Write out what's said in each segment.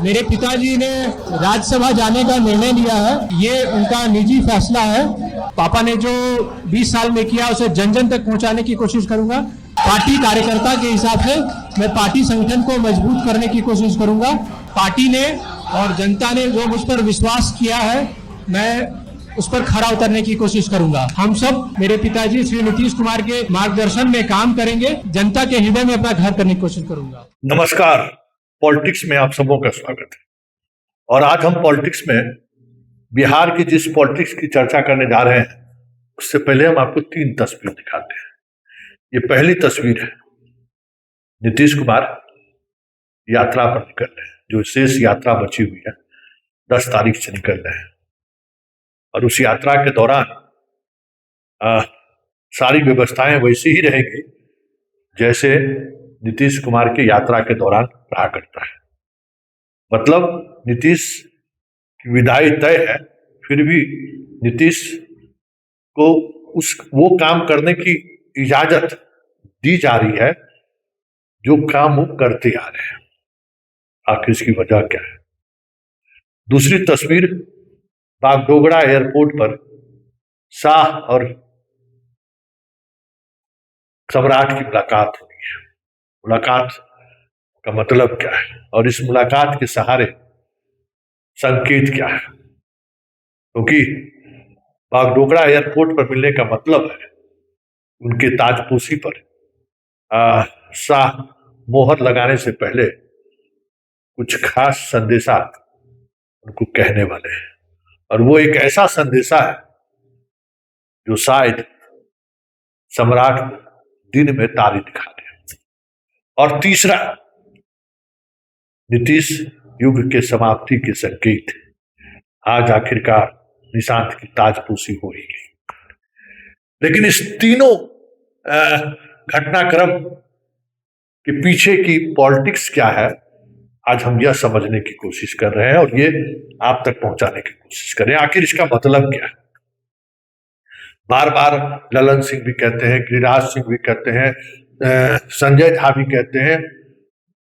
मेरे पिताजी ने राज्यसभा जाने का निर्णय लिया है, ये उनका निजी फैसला है। पापा ने जो 20 साल में किया उसे जन जन तक पहुंचाने की कोशिश करूंगा। पार्टी कार्यकर्ता के हिसाब से मैं पार्टी संगठन को मजबूत करने की कोशिश करूंगा। पार्टी ने और जनता ने जो मुझ पर विश्वास किया है, मैं उस पर खरा उतरने की कोशिश करूंगा। हम सब मेरे पिताजी श्री नीतीश कुमार के मार्गदर्शन में काम करेंगे। जनता के हृदय में अपना घर करने की कोशिश करूंगा। नमस्कार, पॉलिटिक्स में आप सबों का स्वागत है। और आज हम पॉलिटिक्स में बिहार की जिस पॉलिटिक्स की चर्चा करने जा रहे हैं, उससे पहले हम आपको 3 तस्वीर दिखाते हैं। ये पहली तस्वीर है, नीतीश कुमार यात्रा पर निकल रहे हैं। जो शेष यात्रा बची हुई है 10 तारीख से निकल रहे हैं, और उस यात्रा के दौरान सारी व्यवस्थाएं वैसी ही रहेगी जैसे नीतीश कुमार की यात्रा के दौरान रहा करता है। मतलब नीतीश की विदाई तय है, फिर भी नीतीश को वो काम करने की इजाजत दी जा रही है जो काम वो करते आ रहे हैं। आखिर इसकी वजह क्या है? दूसरी तस्वीर, बागडोगरा एयरपोर्ट पर शाह और सम्राट की मुलाकात हो रही है। मुलाकात का मतलब क्या है और इस मुलाकात के सहारे संकेत क्या है? क्योंकि बागडोगरा एयरपोर्ट पर मिलने का मतलब है उनके ताजपोशी पर शाह मोहर लगाने से पहले कुछ खास संदेशा उनको कहने वाले हैं, और वो एक ऐसा संदेशा है जो शायद सम्राट दिन में तारी दिखा दे। और तीसरा, नीतीश युग के समाप्ति के संकेत। आज आखिरकार निशांत की ताजपोशी हो ही गई। लेकिन इस तीनों घटनाक्रम के पीछे की पॉलिटिक्स क्या है, आज हम यह समझने की कोशिश कर रहे हैं और ये आप तक पहुंचाने की कोशिश कर रहे हैं। आखिर इसका मतलब क्या है? बार बार ललन सिंह भी कहते हैं, गिरिराज सिंह भी कहते हैं, संजय झा भी कहते हैं,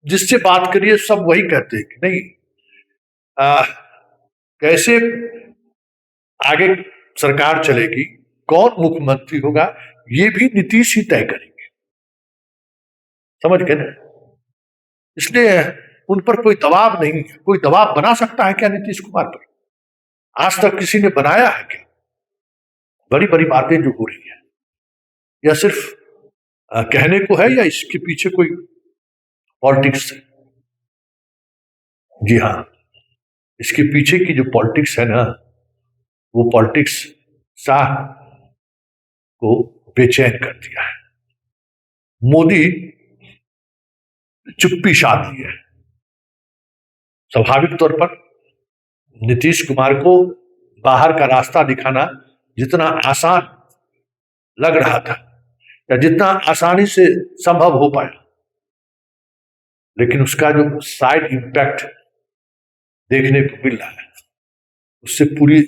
जिससे बात करिए सब वही कहते हैं कि नहीं, कैसे आगे सरकार चलेगी, कौन मुख्यमंत्री होगा, ये भी नीतीश ही तय करेंगे। समझ गए ना? इसलिए उन पर कोई दबाव नहीं है। कोई दबाव बना सकता है क्या नीतीश कुमार पर? आज तक किसी ने बनाया है क्या? बड़ी बड़ी बातें जो हो रही है, या सिर्फ कहने को है, या इसके पीछे कोई पॉलिटिक्स है? जी हाँ, इसके पीछे की जो पॉलिटिक्स है ना, वो पॉलिटिक्स शाह को बेचैन कर दिया है। मोदी चुप्पी साध ली है। स्वाभाविक तौर पर नीतीश कुमार को बाहर का रास्ता दिखाना जितना आसान लग रहा था, या जितना आसानी से संभव हो पाया, लेकिन उसका जो साइड इम्पैक्ट देखने को मिल रहा है, उससे पूरी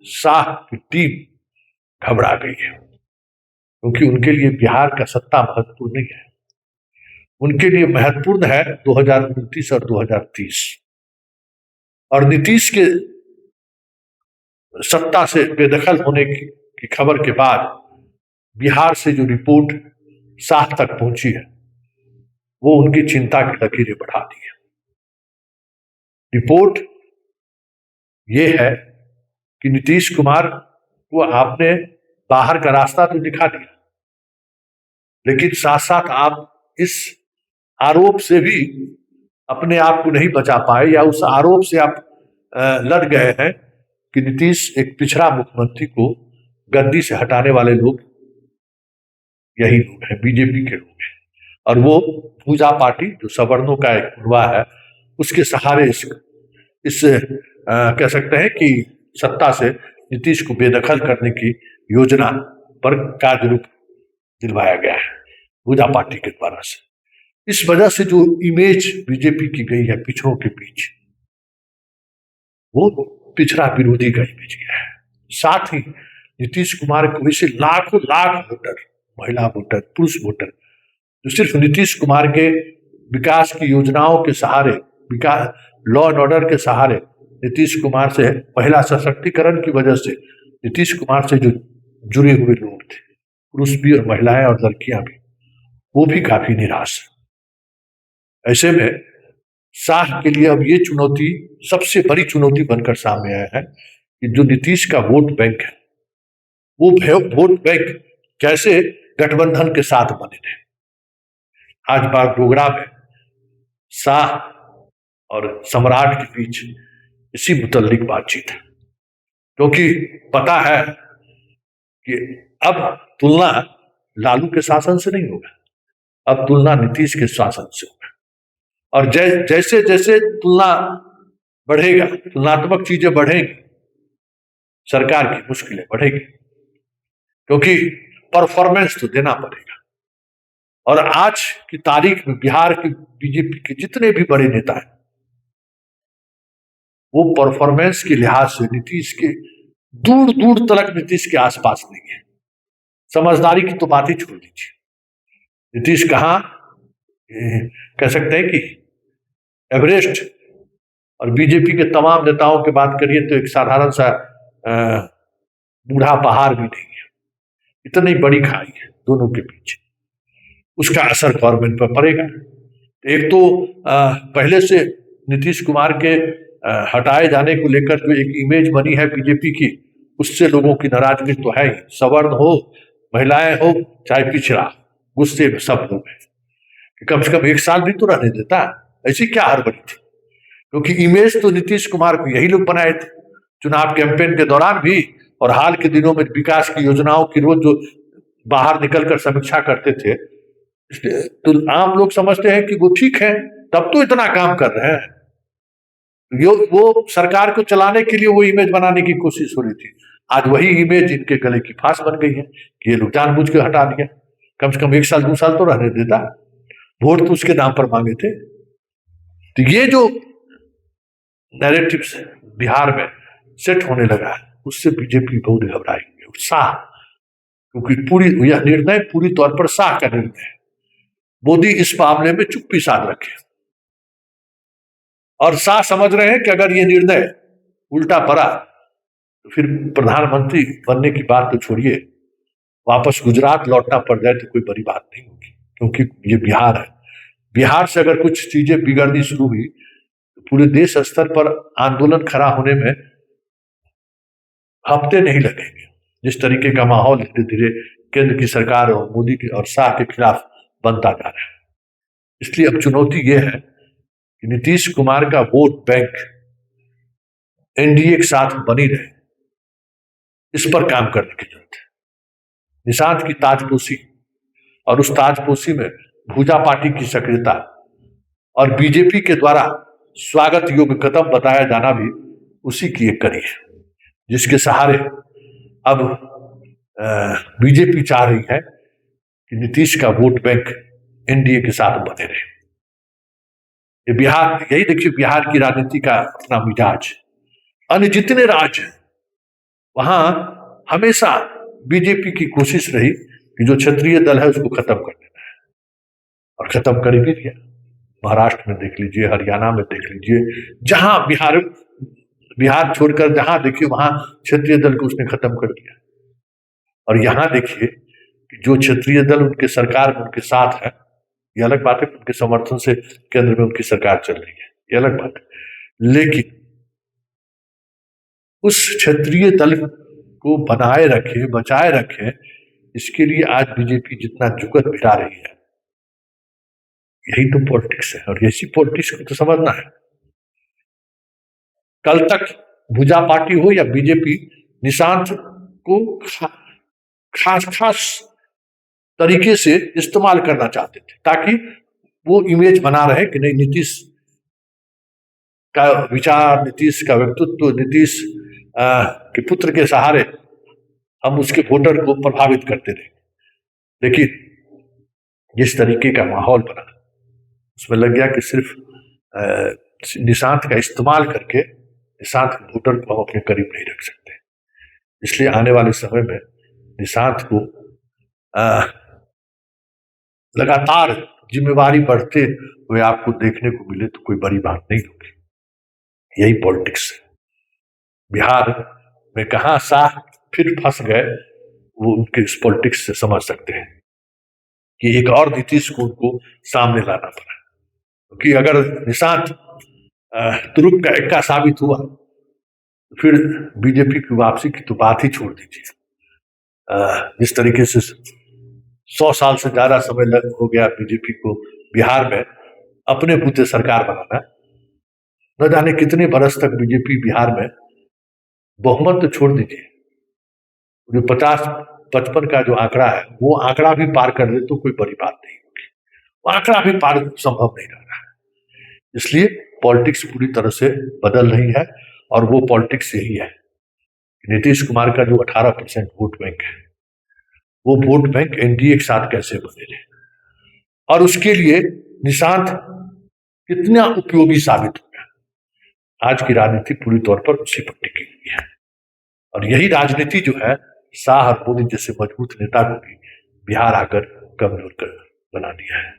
शाह की टीम घबरा गई है। क्योंकि उनके लिए बिहार का सत्ता महत्वपूर्ण नहीं है, उनके लिए महत्वपूर्ण है 2029 और 2030। और नीतीश के सत्ता से बेदखल होने की खबर के बाद बिहार से जो रिपोर्ट शाह तक पहुंची है, वो उनकी चिंता की लकीरें बढ़ा दी है। रिपोर्ट ये है कि नीतीश कुमार को आपने बाहर का रास्ता तो दिखा दिया, लेकिन साथ साथ आप इस आरोप से भी अपने आप को नहीं बचा पाए, या उस आरोप से आप लड़ गए हैं कि नीतीश एक पिछड़ा मुख्यमंत्री को गद्दी से हटाने वाले लोग यही लोग हैं, बीजेपी के लोग हैं। और वो पूजा पार्टी जो सवर्णों का एक कुनबा है, उसके सहारे इस कह सकते हैं कि सत्ता से नीतीश को बेदखल करने की योजना पर कार्य रूप दिलवाया गया है पूजा पार्टी के द्वारा से। इस वजह से जो इमेज बीजेपी की गई है पिछड़ों के बीच, वो पिछड़ा विरोधी का इमेज गया है। साथ ही नीतीश कुमार को वैसे लाखों लाख वोटर, महिला वोटर, पुरुष वोटर, जो सिर्फ नीतीश कुमार के विकास की योजनाओं के सहारे विकास, लॉ एंड ऑर्डर के सहारे नीतीश कुमार से, महिला सशक्तिकरण की वजह से नीतीश कुमार से जो जुड़े हुए लोग थे, पुरुष भी और महिलाएं और लड़कियां भी, वो भी काफी निराश है। ऐसे में शाह के लिए अब ये चुनौती, सबसे बड़ी चुनौती बनकर सामने आया है कि जो नीतीश का वोट बैंक है, वो वोट बैंक कैसे गठबंधन के साथ बने रहे। आज बागडोगरा में शाह और सम्राट के बीच इसी मुतल्लिक बातचीत है, क्योंकि पता है कि अब तुलना लालू के शासन से नहीं होगा, अब तुलना नीतीश के शासन से होगा। और जैसे जैसे तुलना बढ़ेगा, तुलनात्मक चीजें बढ़ेंगी, सरकार की मुश्किलें बढ़ेगी, क्योंकि परफॉर्मेंस तो देना पड़ेगा। और आज की तारीख में बिहार के बीजेपी के जितने भी बड़े नेता हैं, वो परफॉर्मेंस के लिहाज से नीतीश के दूर दूर तक नीतीश के आसपास नहीं है। समझदारी की तो बात ही छोड़ दीजिए, नीतीश कहां कह सकते हैं कि एवरेस्ट, और बीजेपी के तमाम नेताओं की बात करिए तो एक साधारण सा बूढ़ा पहाड़ भी नहीं है, इतनी बड़ी खाई है दोनों के बीच। उसका असर गवर्नमेंट पर पड़ेगा। एक तो पहले से नीतीश कुमार के हटाए जाने को लेकर जो एक इमेज बनी है बीजेपी की, उससे लोगों की नाराजगी तो है ही। सवर्ण हो, महिलाएं हो, चाहे पिछड़ा, गुस्से में सब लोग हैं। कम से कम 1 साल भी तो रहने देता, ऐसी क्या हड़बड़ी थी? क्योंकि इमेज तो नीतीश कुमार को यही लोग बनाए थे, चुनाव कैंपेन के दौरान भी और हाल के दिनों में विकास की योजनाओं की रोज जो बाहर निकलकर समीक्षा करते थे। तो आम लोग समझते हैं कि वो ठीक है, तब तो इतना काम कर रहे हैं। वो सरकार को चलाने के लिए वो इमेज बनाने की कोशिश हो रही थी। आज वही इमेज इनके गले की फांस बन गई है कि ये लोग जानबूझ के हटा दिया। कम से कम 1 साल 2 साल तो रहने देता, वोट तो उसके नाम पर मांगे थे। तो ये जो नैरेटिव बिहार में सेट होने लगा है, उससे बीजेपी बहुत घबराई है। शाह, क्योंकि यह निर्णय पूरी तौर पर शाह का निर्णय है। मोदी इस मामले में चुप्पी साध रखे, और शाह समझ रहे हैं कि अगर ये निर्णय उल्टा पड़ा तो फिर प्रधानमंत्री बनने की बात तो छोड़िए, वापस गुजरात लौटना पड़ जाए तो कोई बड़ी बात नहीं होगी, क्योंकि ये बिहार है। बिहार से अगर कुछ चीजें बिगड़नी शुरू हुई तो पूरे देश स्तर पर आंदोलन खड़ा होने में हफ्ते नहीं लगेंगे। जिस तरीके का माहौल धीरे धीरे केंद्र की सरकार और मोदी के और शाह के खिलाफ बनता जा रहा है। इसलिए अब चुनौती यह है कि नीतीश कुमार का वोट बैंक एनडीए के साथ बनी रहे, इस पर काम करने की जरूरत है। निशांत की ताजपोशी, और उस ताजपोशी में भूजा पार्टी की सक्रियता और बीजेपी के द्वारा स्वागत योग्य कदम बताया जाना भी उसी की एक कड़ी है, जिसके सहारे अब बीजेपी चाह रही है कि नीतीश का वोट बैंक एनडीए के साथ बने रहे। ये बिहार, यही देखिए बिहार की राजनीति का अपना मिजाज। अन्य जितने राज्य हैं वहां हमेशा बीजेपी की कोशिश रही कि जो क्षत्रिय दल है उसको खत्म कर देना है, और खत्म कर भी दिया। महाराष्ट्र में देख लीजिए, हरियाणा में देख लीजिए, जहां बिहार छोड़कर जहां देखिए वहां क्षेत्रीय दल को उसने खत्म कर दिया। और यहां देखिए कि जो क्षेत्रीय दल उनके सरकार में उनके साथ है, ये अलग बात है, उनके समर्थन से केंद्र में उनकी सरकार चल रही है, ये अलग बात है। लेकिन उस क्षेत्रीय दल को बनाए रखे, बचाए रखे, इसके लिए आज बीजेपी जितना जुगत भिड़ा रही है, यही तो पॉलिटिक्स है। और इसी पॉलिटिक्स को तो समझना है। कल तक भुजा पार्टी हो या बीजेपी, निशांत को खास तरीके से इस्तेमाल करना चाहते थे, ताकि वो इमेज बना रहे कि नहीं, नीतीश का विचार, नीतीश का व्यक्तित्व, नीतीश के पुत्र के सहारे हम उसके वोटर को प्रभावित करते रहे। लेकिन जिस तरीके का माहौल बना, उसमें लग गया कि सिर्फ निशांत का इस्तेमाल करके निशांत के वोटर को हम अपने करीब नहीं रख सकते। इसलिए आने वाले समय में निशांत को लगातार जिम्मेवारी बढ़ते हुए आपको देखने को मिले तो कोई बड़ी बात नहीं होगी। यही पॉलिटिक्स है। बिहार में कहां शाह फिर फंस गए, वो उनके इस पॉलिटिक्स से समझ सकते हैं कि एक और नीतीश को उनको सामने लाना पड़ा, क्योंकि अगर निशांत तुरुप का इक्का साबित हुआ तो फिर बीजेपी की वापसी की तो बात ही छोड़ दीजिए। जिस तरीके से 100 साल से ज्यादा समय लग हो गया बीजेपी को बिहार में अपने बूते सरकार बनाना, न जाने कितने बरस तक बीजेपी बिहार में बहुमत तो छोड़ दीजिए, जो 50-55 का जो आंकड़ा है वो आंकड़ा भी पार कर ले तो कोई बड़ी बात नहीं होगी। वो आंकड़ा भी पार संभव नहीं रह रहा है। इसलिए पॉलिटिक्स पूरी तरह से बदल रही है, और वो पॉलिटिक्स यही है। नीतीश कुमार का जो 18% वोट बैंक है, वो वोट बैंक एनडीए के साथ कैसे बदले, और उसके लिए निशांत कितना उपयोगी साबित होगा। आज की राजनीति पूरी तौर पर उसी पर टिकी हुई है, और यही राजनीति जो है शाह और मोदी जैसे मजबूत नेता को भी बिहार आकर कमजोर कर बना दिया है।